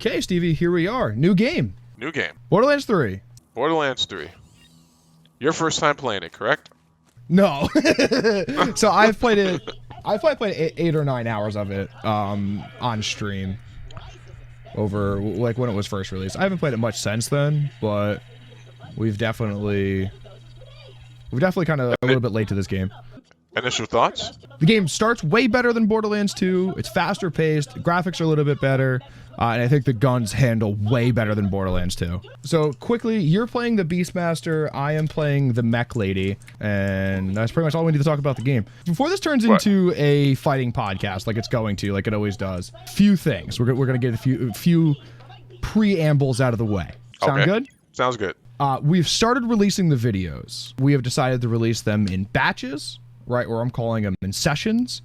Okay, Stevie, here we are. New game. New game. Borderlands 3. Borderlands 3. Your first time playing it, correct? No. So I've played it. I've probably played 8 or 9 hours of it on stream over like when it was first released. I haven't played it much since then, but we've definitely kind of a little bit late to this game. Initial thoughts? The game starts way better than Borderlands 2. It's faster paced. Graphics are a little bit better. And I think the guns handle way better than Borderlands 2. So quickly, you're playing the Beastmaster. I am playing the Mech Lady. And that's pretty much all we need to talk about the game. Before this turns into a fighting podcast, like it's going to, like it always does, few things. We're going to get a few preambles out of the way. Sound good? Sounds good. We've started releasing the videos. We have decided to release them in batches, right? Or I'm calling them in sessions.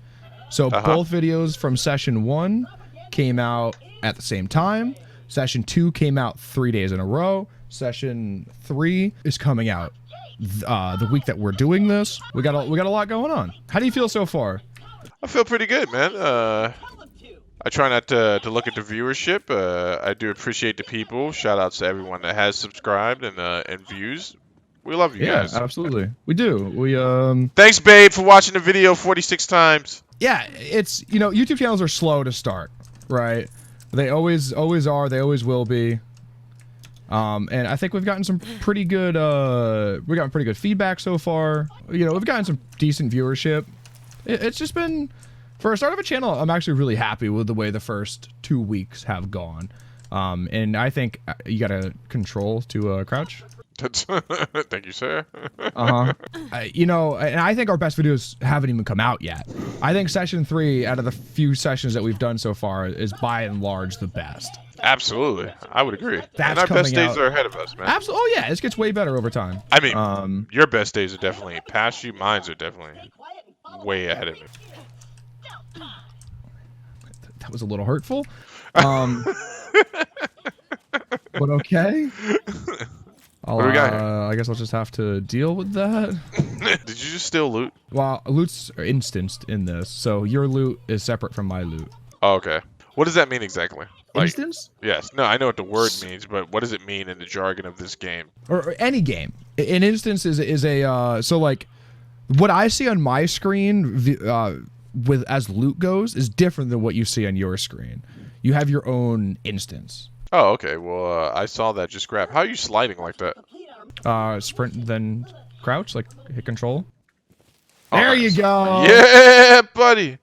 So both videos from session 1 came out at the same time. Session 2 came out 3 days in a row. Session 3 is coming out the week that we're doing this. We got a lot going on. How do you feel so far? I feel pretty good, man. I try not to look at the viewership. I do appreciate the people. Shout outs to everyone that has subscribed and views. We love you guys. Yeah, absolutely. We do. We Thanks, babe, for watching the video 46 times. Yeah, it's, you know, YouTube channels are slow to start, right? They always are. They always will be. And I think we've gotten some pretty good feedback so far. You know, we've gotten some decent viewership. It's just been, for a start of a channel, I'm actually really happy with the way the first 2 weeks have gone. And I think you gotta control to crouch. Thank you, sir. You know, and I think our best videos haven't even come out yet. I think session 3, out of the few sessions that we've done so far, is by and large the best. Absolutely, I would agree. That's and our best coming days out. are ahead of us, man. Absolutely. Oh yeah, this gets way better over time. I mean, your best days are definitely past you. Mine's are definitely way ahead of me. That was a little hurtful. But okay. What do we got here? I guess I'll just have to deal with that. Did you just steal loot? Well, loot's instanced in this, so your loot is separate from my loot. Oh, okay. What does that mean exactly? Like, Instance? yes. No, I know what the word means, but what does it mean in the jargon of this game? Or any game. An instance is a so like what I see on my screen with as loot goes is different than what you see on your screen. You have your own instance. Oh, okay. Well, I saw that just grab. How are you sliding like that? Sprint then crouch, like hit control. Oh, There nice. you go. Yeah, buddy.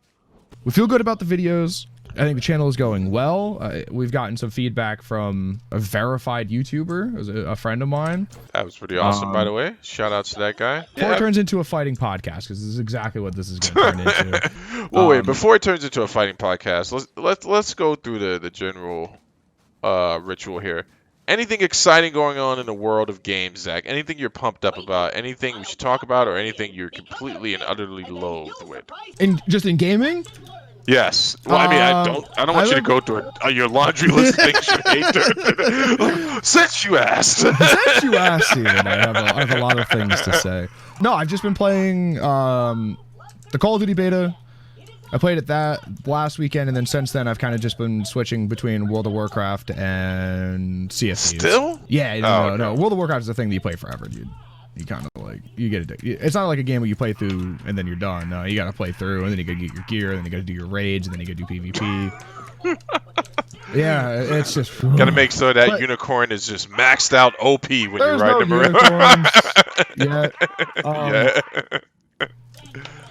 We feel good about the videos. I think the channel is going well. We've gotten some feedback from a verified YouTuber, a friend of mine. That was pretty awesome, by the way. Shout outs to that guy. Before it turns into a fighting podcast, because this is exactly what this is going to turn into. Well, wait. Before it turns into a fighting podcast, let's go through the general ritual here. Anything exciting going on in the world of games, Zach? Anything you're pumped up about? Anything we should talk about, or anything you're completely and utterly loathed with? Just in gaming? Yes. Well, I mean, I don't want you to go through your laundry list of things you hate. Since you asked. Since you asked, Steven, I have a lot of things to say. No, I've just been playing the Call of Duty beta. I played it that last weekend, and then since then, I've kind of just been switching between World of Warcraft and Sea of Thieves. Still? Yeah, no. World of Warcraft is a thing that you play forever, dude. You kind of like, you get it. It's not like a game where you play through and then you're done. No, you gotta play through, and then you gotta get your gear, and then you gotta do your raids, and then you gotta do PvP. Yeah, it's just gotta make sure that unicorn is just maxed out OP when you ride them around. Yeah.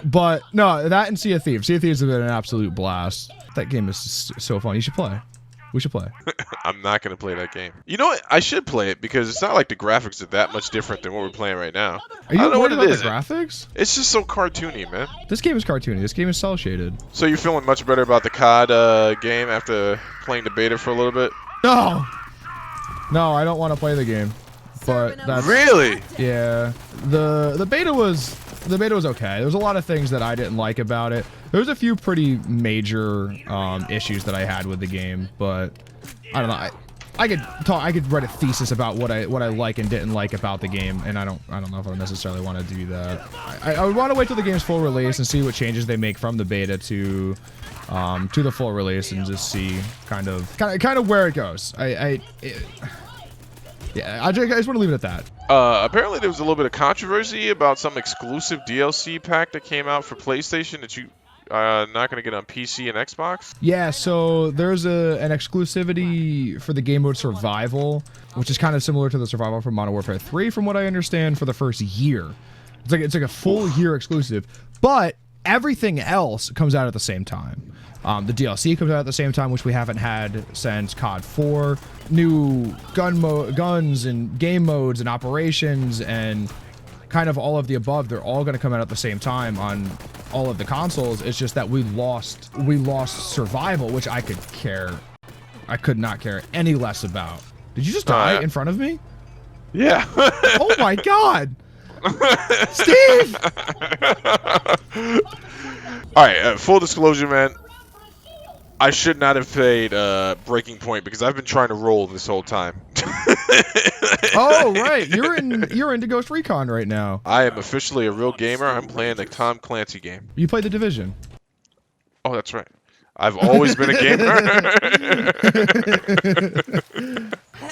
But no, that and Sea of Thieves. Sea of Thieves has been an absolute blast. That game is so fun. You should play. We should play. I'm not going to play that game. You know what? I should play it because it's not like the graphics are that much different than what we're playing right now. Are you worried about the graphics? It's just so cartoony, man. This game is cartoony. This game is cel shaded. So you're feeling much better about the COD game after playing the beta for a little bit? No, I don't want to play the game. But that's really, yeah. The beta was okay. There was a lot of things that I didn't like about it. There was a few pretty major issues that I had with the game, but I don't know. I could write a thesis about what I like and didn't like about the game, and I don't know if I necessarily want to do that. I would want to wait till the game's full release and see what changes they make from the beta to the full release, and just see kind of where it goes. Yeah, I just want to leave it at that. Apparently there was a little bit of controversy about some exclusive DLC pack that came out for PlayStation that you are not going to get on PC and Xbox. Yeah, so there's an exclusivity for the game mode Survival, which is kind of similar to the Survival from Modern Warfare 3, from what I understand, for the first year. It's like a full year exclusive, but everything else comes out at the same time. The DLC comes out at the same time, which we haven't had since COD 4. New guns and game modes and operations and kind of all of the above, they're all going to come out at the same time on all of the consoles. It's just that we lost Survival, which I could not care any less about. Did you just die in front of me? Yeah. Oh my god! Steve! Alright, full disclosure, man. I should not have played Breaking Point because I've been trying to roll this whole time. Oh right, you're into Ghost Recon right now. I am officially a real gamer. I'm playing the Tom Clancy game. You play The Division. Oh, that's right. I've always been a gamer.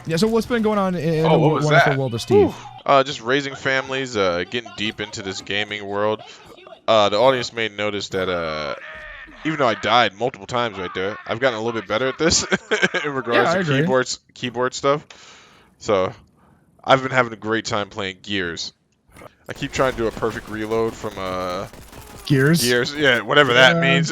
Yeah, so what's been going on in the what was wonderful that? world of Steve? Just raising families, getting deep into this gaming world. The audience may notice that even though I died multiple times right there, I've gotten a little bit better at this in regards to keyboard stuff. So I've been having a great time playing Gears. I keep trying to do a perfect reload from Gears? Gears, yeah, whatever that means.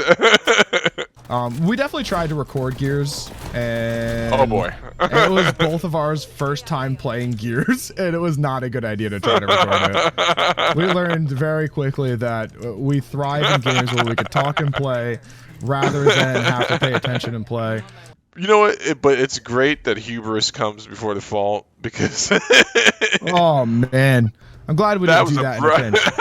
We definitely tried to record Gears, and Oh boy. and it was both of ours first time playing Gears, and it was not a good idea to try to record it. We learned very quickly that we thrive in games where we could talk and play rather than have to pay attention and play. You know what? But it's great that hubris comes before the fall because Oh man, I'm glad we didn't do that in a pinch. pinch.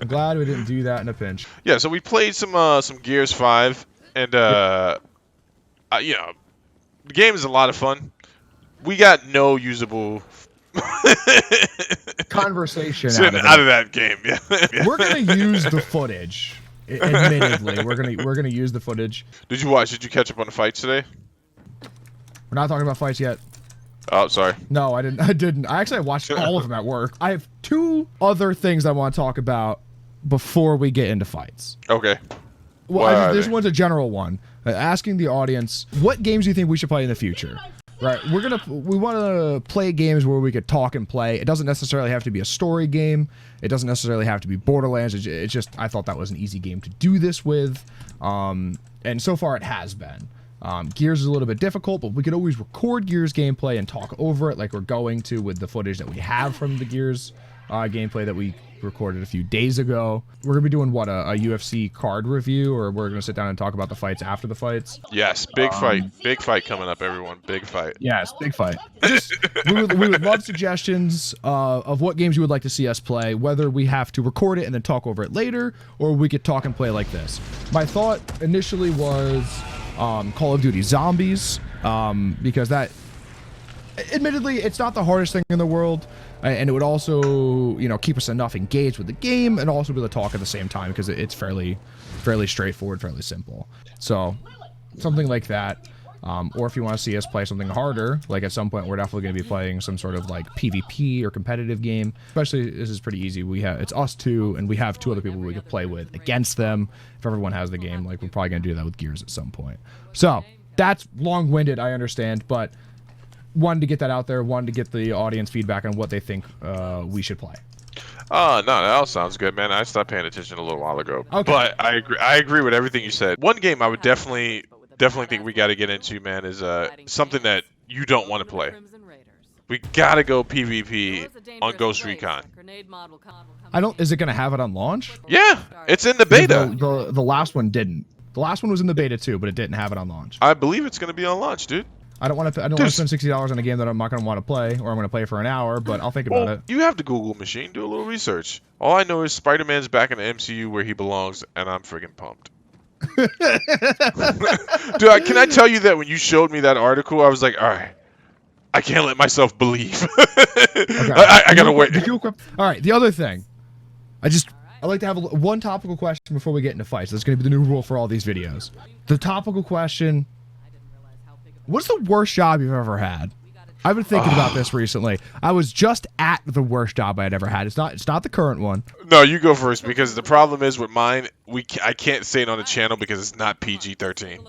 I'm glad we didn't do that in a pinch. Yeah, so we played some Gears 5, and you know, the game is a lot of fun. We got no usable Conversation out of that game. Yeah. We're gonna use the footage. Admittedly, we're gonna use the footage. Did you watch? Did you catch up on the fights today? We're not talking about fights yet. Oh, sorry. No, I didn't. I actually watched all of them at work. I have two other things I want to talk about before we get into fights. Okay. Well, this one's a general one. Asking the audience, what games do you think we should play in the future? Right, we want to play games where we could talk and play. It doesn't necessarily have to be a story game. It doesn't necessarily have to be Borderlands. It's just, I thought that was an easy game to do this with. And so far it has been. Gears is a little bit difficult, but we could always record Gears gameplay and talk over it like we're going to with the footage that we have from the Gears gameplay that we recorded a few days ago. We're gonna be doing what, a UFC card review, or we're gonna sit down and talk about the fights after the fights? Yes, big fight coming up, everyone. Big fight. Yes, big fight. We would love suggestions of what games you would like to see us play, whether we have to record it and then talk over it later, or we could talk and play like this. My thought initially was Call of Duty Zombies, because that, admittedly, it's not the hardest thing in the world, and it would also, you know, keep us enough engaged with the game and also be able to talk at the same time because it's fairly straightforward, fairly simple. So something like that. Or if you want to see us play something harder, like at some point we're definitely going to be playing some sort of like PvP or competitive game. Especially, this is pretty easy. It's us two, and we have two other people we could play with against them. If everyone has the game, like, we're probably going to do that with Gears at some point. So that's long-winded, I understand, but wanted to get that out there, wanted to get the audience feedback on what they think we should play. Oh, no, that all sounds good, man. I stopped paying attention a little while ago. Okay. But I agree with everything you said. One game I would definitely think we got to get into, man, is something that you don't want to play. We got to go PvP on Ghost Recon. Is it going to have it on launch? Yeah, it's in the beta. The last one didn't. The last one was in the beta too, but it didn't have it on launch. I believe it's going to be on launch, dude. I don't want to spend $60 on a game that I'm not going to want to play, or I'm going to play for an hour, but I'll think about it. You have the Google machine. Do a little research. All I know is Spider-Man's back in the MCU where he belongs, and I'm freaking pumped. Dude, can I tell you that when you showed me that article, I was like, all right, I can't let myself believe. I gotta wait. All right, the other thing. I like to have one topical question before we get into fights. That's going to be the new rule for all these videos. The topical question: what's the worst job you've ever had? I've been thinking about this recently. I was just at the worst job I had ever had. It's not the current one. No, you go first because the problem is with mine, I can't say it on the channel because it's not PG-13.